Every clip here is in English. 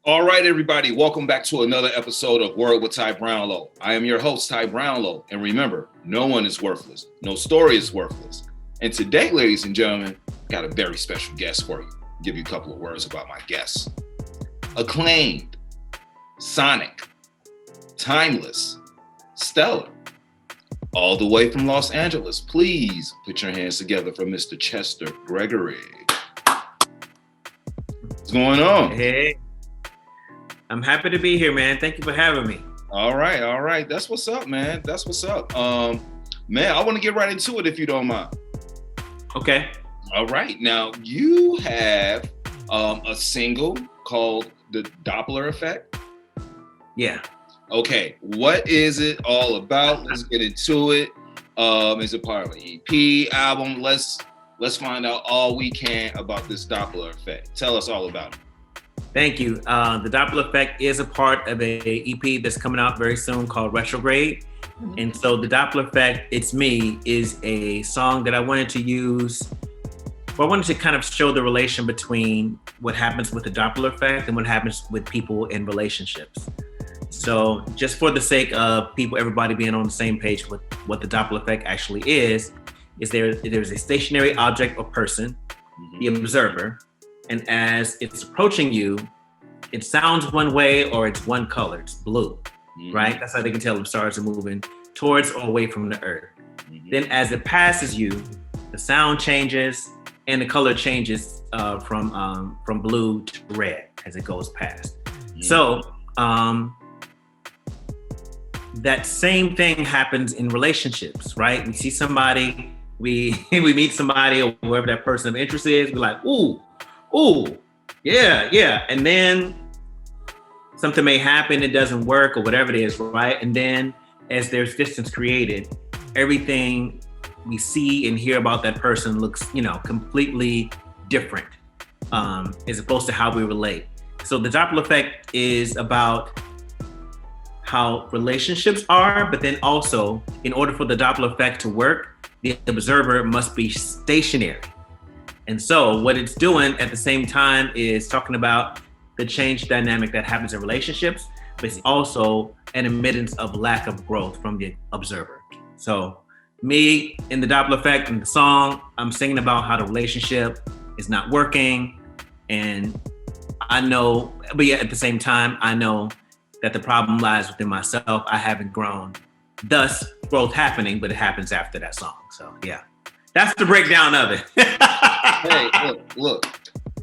All right, everybody, welcome back to another episode of Word with Ty Brownlow. I am your host, Ty Brownlow, and remember, no one is worthless. No story is worthless. And today, ladies and gentlemen, got a very special guest for you. I'll give you a couple of words about my guest. Acclaimed, sonic, timeless, stellar, all the way from Los Angeles. Please put your hands together for Mr. Chester Gregory. What's going on? Hey. I'm happy to be here, man. Thank you for having me. All right. That's what's up, man. That's what's up. Man, I want to get right into it if you don't mind. Okay. All right. Now, you have a single called The Doppler Effect. Yeah. Okay. What is it all about? Let's get into it. Is it part of an EP, album? Let's find out all we can about this Doppler Effect. Tell us all about it. Thank you. The Doppler Effect is a part of a EP that's coming out very soon called Retrograde. Mm-hmm. And so the Doppler Effect, It's Me, is a song that I wanted to use. Well, I wanted to kind of show the relation between what happens with the Doppler Effect and what happens with people in relationships. So just for the sake of everybody being on the same page with what the Doppler Effect actually is there's a stationary object or person, mm-hmm. the observer, and as it's approaching you, it sounds one way or it's one color, it's blue, mm-hmm. right? That's how they can tell if stars are moving towards or away from the earth. Mm-hmm. Then as it passes you, the sound changes and the color changes from blue to red as it goes past. Mm-hmm. So that same thing happens in relationships, right? We see somebody, we meet somebody or whoever that person of interest is, we're like, ooh, yeah. And then something may happen, it doesn't work or whatever it is, right? And then as there's distance created, everything we see and hear about that person looks, completely different as opposed to how we relate. So the Doppler Effect is about how relationships are, but then also in order for the Doppler Effect to work, the observer must be stationary. And so what it's doing at the same time is talking about the change dynamic that happens in relationships, but it's also an admittance of lack of growth from the observer. So me in the Doppler Effect in the song, I'm singing about how the relationship is not working. And I know, but yet at the same time, I know that the problem lies within myself. I haven't grown, thus growth happening, but it happens after that song. So yeah, that's the breakdown of it. Hey, look.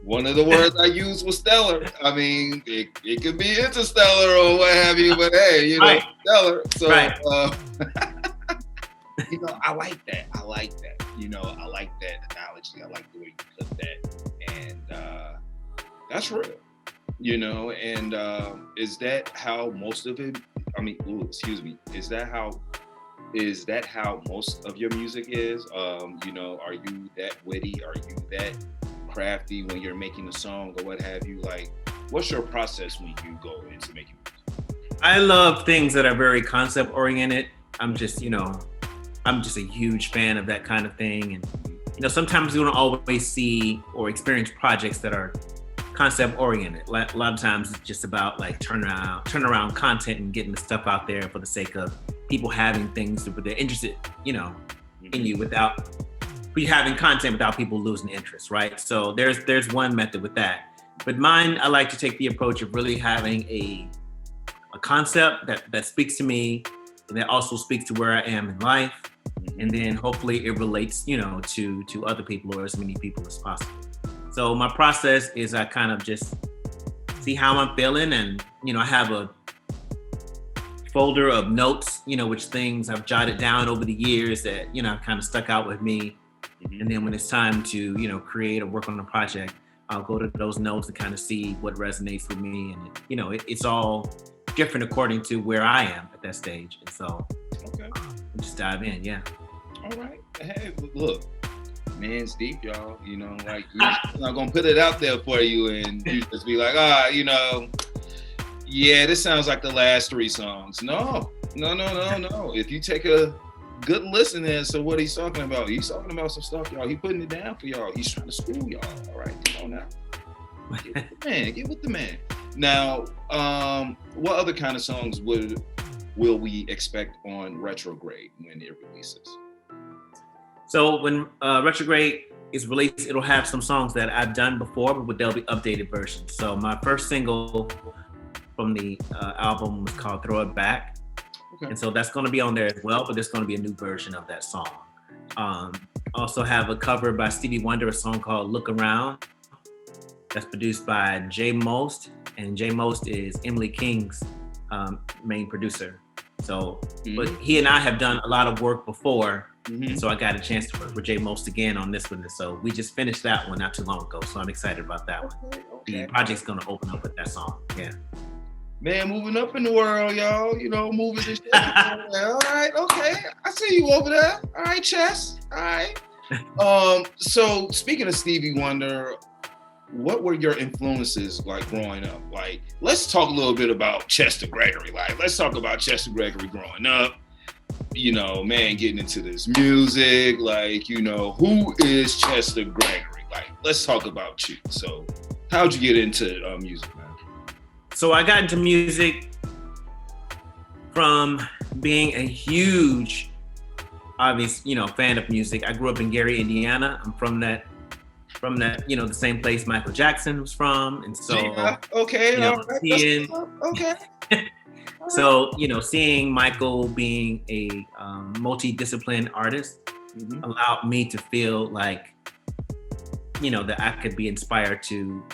One of the words I used was stellar. I mean, it could be interstellar or what have you, but hey, right. Stellar. So, right. I like that. I like that analogy. I like the way you put that. And that's real, and is that how most of it, is that how most of your music is? Are you that witty? Are you that crafty when you're making a song or what have you? Like, what's your process when you go into making music? I love things that are very concept oriented. I'm just a huge fan of that kind of thing. And, sometimes you don't always see or experience projects that are concept oriented. A lot of times it's just about like turn around content and getting the stuff out there for the sake of people having things that they're interested, in you without you having content without people losing interest, right? So there's one method with that. But mine, I like to take the approach of really having a concept that speaks to me and that also speaks to where I am in life. And then hopefully it relates, to other people or as many people as possible. So my process is I kind of just see how I'm feeling, and I have a folder of notes, which things I've jotted down over the years that kind of stuck out with me. And then when it's time to create or work on a project, I'll go to those notes and kind of see what resonates with me, and it's all different according to where I am at that stage. And so just dive in. Yeah. All right. Hey, look. Man's deep, y'all. You're not gonna put it out there for you and you just be like, yeah, this sounds like the last three songs. No. If you take a good listen in, so what he's talking about some stuff, y'all. He putting it down for y'all. He's trying to school y'all. All right, come on now. Get with the man. Now, what other kind of songs will we expect on Retrograde when it releases? So when Retrograde is released, it'll have some songs that I've done before, but they'll be updated versions. So my first single from the album was called Throw It Back. Okay. And so that's going to be on there as well, but there's going to be a new version of that song. Also have a cover by Stevie Wonder, a song called Look Around. That's produced by J Most, and J Most is Emily King's main producer. So, but he and I have done a lot of work before, so I got a chance to work with J Most again on this one. So we just finished that one not too long ago, so I'm excited about that one. Okay. The project's gonna open up with that song. Yeah. Man, moving up in the world, y'all. You know, moving this shit. All right, okay. I see you over there. All right, Chess. All right. So speaking of Stevie Wonder, what were your influences like growing up? Like, let's talk a little bit about Chester Gregory. Like, let's talk about Chester Gregory growing up. You know, man, getting into this music. Like, you know, who is Chester Gregory? Like, let's talk about you. So, how'd you get into music, man? So I got into music from being a huge, obvious, fan of music. I grew up in Gary, Indiana. I'm from that, the same place Michael Jackson was from. And so, okay, all right. Okay. So, seeing Michael being a multi-discipline artist allowed me to feel like, that I could be inspired to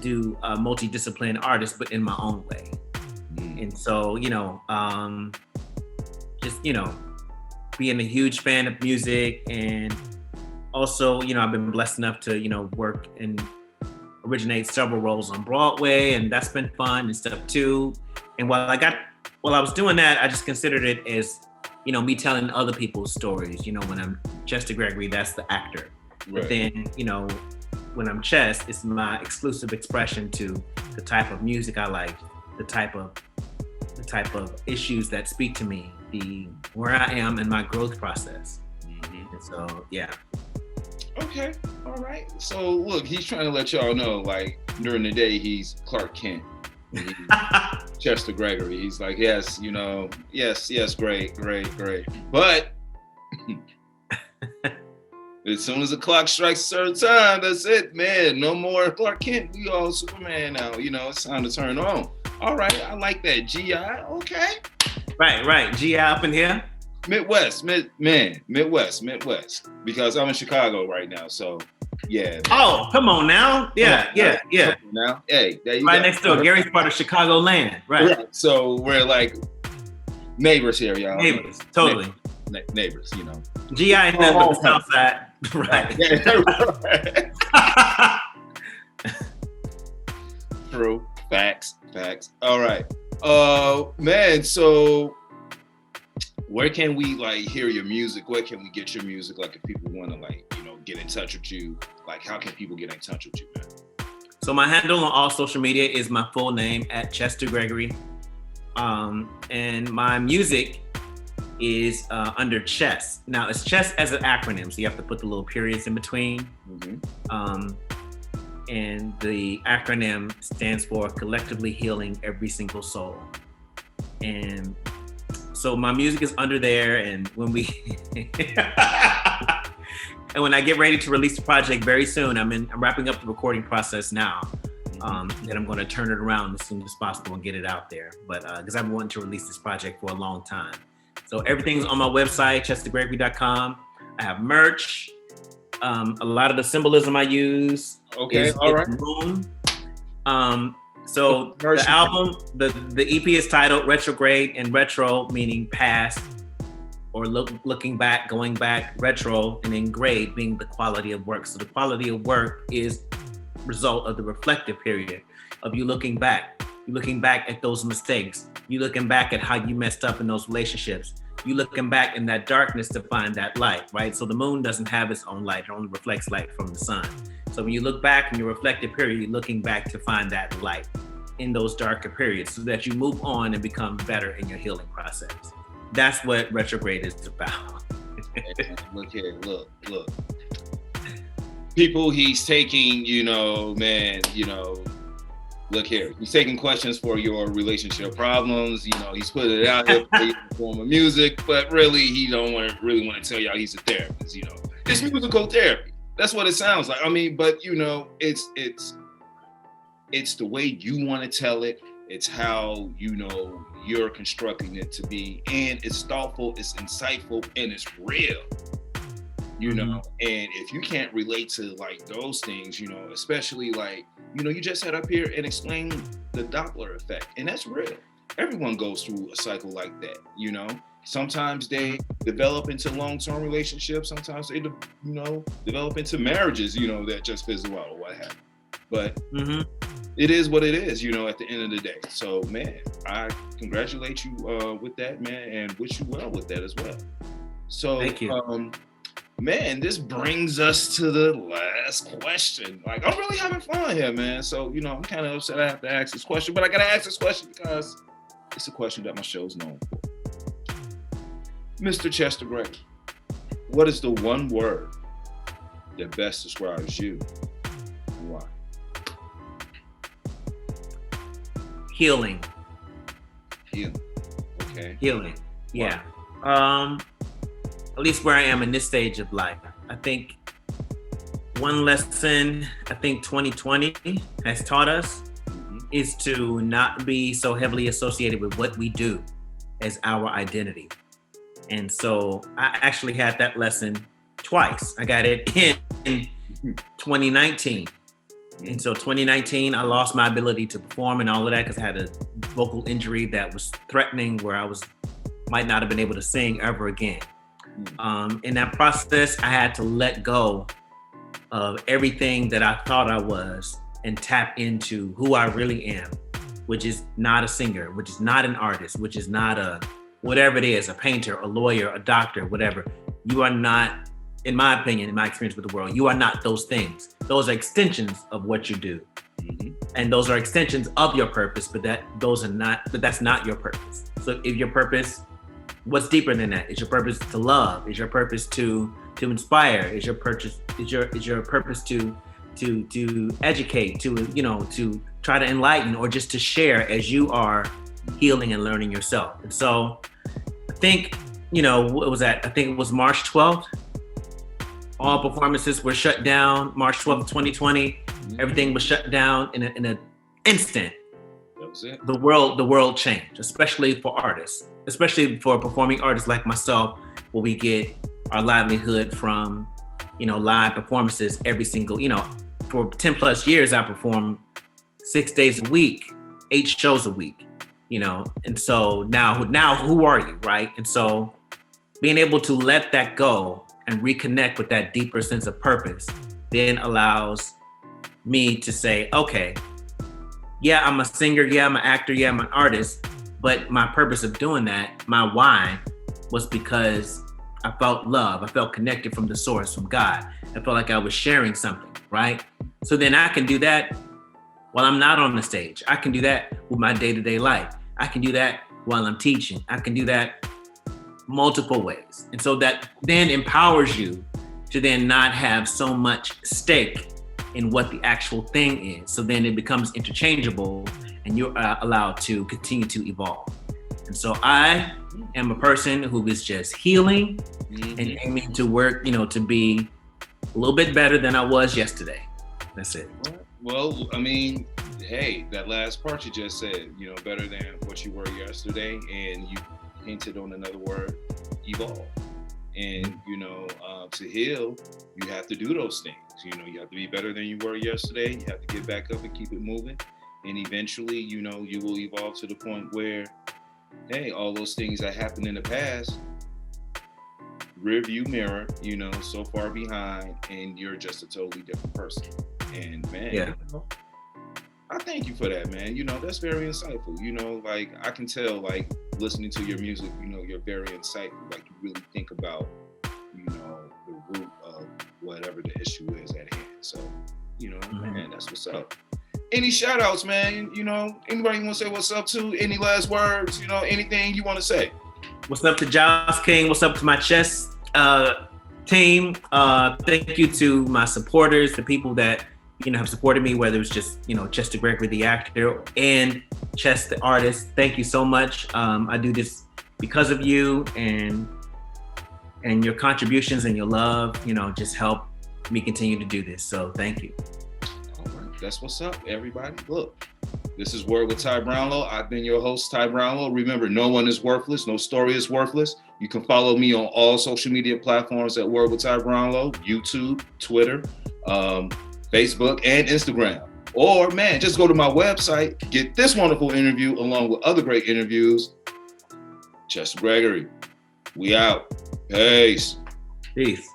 do a multi-discipline artist, but in my own way. And so, just, being a huge fan of music, and also, I've been blessed enough to, work and originate several roles on Broadway, and that's been fun and stuff too. And while I was doing that, I just considered it as, me telling other people's stories. When I'm Chester Gregory, that's the actor. Right. But then, when I'm Chess, it's my exclusive expression to the type of music I like, the type of issues that speak to me, where I am in my growth process. And so, yeah. Okay, all right. So look, he's trying to let y'all know, like, during the day, he's Clark Kent. He's Chester Gregory. He's like, yes, yes, great. But as soon as the clock strikes a certain time, that's it, man. No more Clark Kent. We all Superman now. It's time to turn on. All right, I like that. GI, okay. Right. GI up in here. Midwest. Because I'm in Chicago right now, so yeah. Man. Oh, come on now. Yeah. Now, hey, there you go. Right next door. Gary's part of Chicago land. Right. So we're like neighbors here, y'all. Neighbors, totally. Neighbors, GI ain't nothing but the south side. Right. True. Facts. All right. Man, so where can we hear your music? Where can we get your music? Like, if people want to get in touch with you, like, how can people get in touch with you, man? So my handle on all social media is my full name @Chester Gregory. And my music is under C.H.E.S.S. Now, it's C.H.E.S.S as an acronym, so you have to put the little periods in between. And the acronym stands for Collectively Healing Every Single Soul. And so my music is under there, and when I get ready to release the project very soon, I'm wrapping up the recording process now. Then I'm going to turn it around as soon as possible and get it out there. But because I've been wanting to release this project for a long time. So everything's on my website, chestergregory.com. I have merch. A lot of the symbolism I use is moon. So the album, the EP is titled Retrograde, and retro meaning past, or looking back, going back, retro, and then grade being the quality of work. So the quality of work is result of the reflective period of you looking back at those mistakes, you looking back at how you messed up in those relationships, you looking back in that darkness to find that light, right? So the moon doesn't have its own light, it only reflects light from the sun. So when you look back in your reflective period, you're looking back to find that light in those darker periods so that you move on and become better in your healing process. That's what Retrograde is about. Look here, look. People he's taking, look here, he's taking questions for your relationship problems. You know, he's putting it out there for you in the form of music, but really, he don't really want to tell y'all he's a therapist. You know, it's musical therapy. That's what it sounds like. I mean, but you know, it's the way you want to tell it. It's how, you know, you're constructing it to be, and it's thoughtful, it's insightful, and it's real. You know, and if you can't relate to like those things, you know, especially like, you know, you just sat up here and explained the Doppler effect, and that's real. Everyone goes through a cycle like that, you know. Sometimes they develop into long-term relationships. Sometimes they, you know, develop into marriages, you know, that just fizzle out or what have you. But it is what it is, you know, at the end of the day. So, man, I congratulate you with that, man, and wish you well with that as well. So, thank you. Man, this brings us to the last question. Like, I'm really having fun here, man. So, you know, I'm kind of upset I have to ask this question, but I got to ask this question because it's a question that my show's known for. Mr. Chester Gregory, what is the one word that best describes you and why? Healing. Healing. Okay. Healing. Yeah. At least where I am in this stage of life. I think one lesson I think 2020 has taught us is to not be so heavily associated with what we do as our identity. And so I actually had that lesson twice. I got it in 2019. And so 2019, I lost my ability to perform and all of that because I had a vocal injury that was threatening where I might not have been able to sing ever again. In that process, I had to let go of everything that I thought I was and tap into who I really am, which is not a singer, which is not an artist, which is not a whatever it is, a painter, a lawyer, a doctor, whatever. You are not, in my opinion, in my experience with the world, you are not those things. Those are extensions of what you do. And those are extensions of your purpose, but that's not your purpose. So if your purpose, what's deeper than that? Is your purpose to love? Is your purpose to inspire? Is your purpose to educate, to try to enlighten, or just to share as you are healing and learning yourself? And so I think, what was that? I think it was March 12th. All performances were shut down. March 12th, 2020. Everything was shut down in an instant. That was it. The world changed, especially for artists, especially for performing artists like myself, where we get our livelihood from, live performances every single, for 10 plus years, I performed 6 days a week, 8 shows a week, and so now who are you, right? And so being able to let that go and reconnect with that deeper sense of purpose then allows me to say, okay, yeah, I'm a singer, yeah, I'm an actor, yeah, I'm an artist, but my purpose of doing that, my why, was because I felt love, I felt connected from the source, from God. I felt like I was sharing something, right? So then I can do that while I'm not on the stage. I can do that with my day-to-day life. I can do that while I'm teaching. I can do that multiple ways. And so that then empowers you to then not have so much stake in what the actual thing is. So then it becomes interchangeable and you're allowed to continue to evolve. And so I am a person who is just healing and aiming to work, to be a little bit better than I was yesterday. That's it. Well, I mean, hey, that last part you just said, better than what you were yesterday, and you hinted on another word, evolve. And, to heal, you have to do those things. You have to be better than you were yesterday. You have to get back up and keep it moving. And eventually, you will evolve to the point where, hey, all those things that happened in the past, rear view mirror, so far behind, and you're just a totally different person. And man, yeah. I thank you for that, man. That's very insightful. Like I can tell, like listening to your music, you're very insightful. Like you really think about, the root of whatever the issue is at hand. So, man, that's what's up. Any shout outs, man? Anybody want to say what's up to? Any last words? Anything you want to say? What's up to Giles King? What's up to my C.H.E.S.S team? Thank you to my supporters, the people that have supported me, whether it's just, Chester Gregory, the actor, and Chess, the artist. Thank you so much. I do this because of you and your contributions and your love, just help me continue to do this. So thank you. All right. That's what's up, everybody. Look, this is Word with Ty Brownlow. I've been your host, Ty Brownlow. Remember, no one is worthless. No story is worthless. You can follow me on all social media platforms at Word with Ty Brownlow, YouTube, Twitter, Facebook, and Instagram. Or, man, just go to my website, get this wonderful interview along with other great interviews. Chester Gregory, we out. Peace. Peace.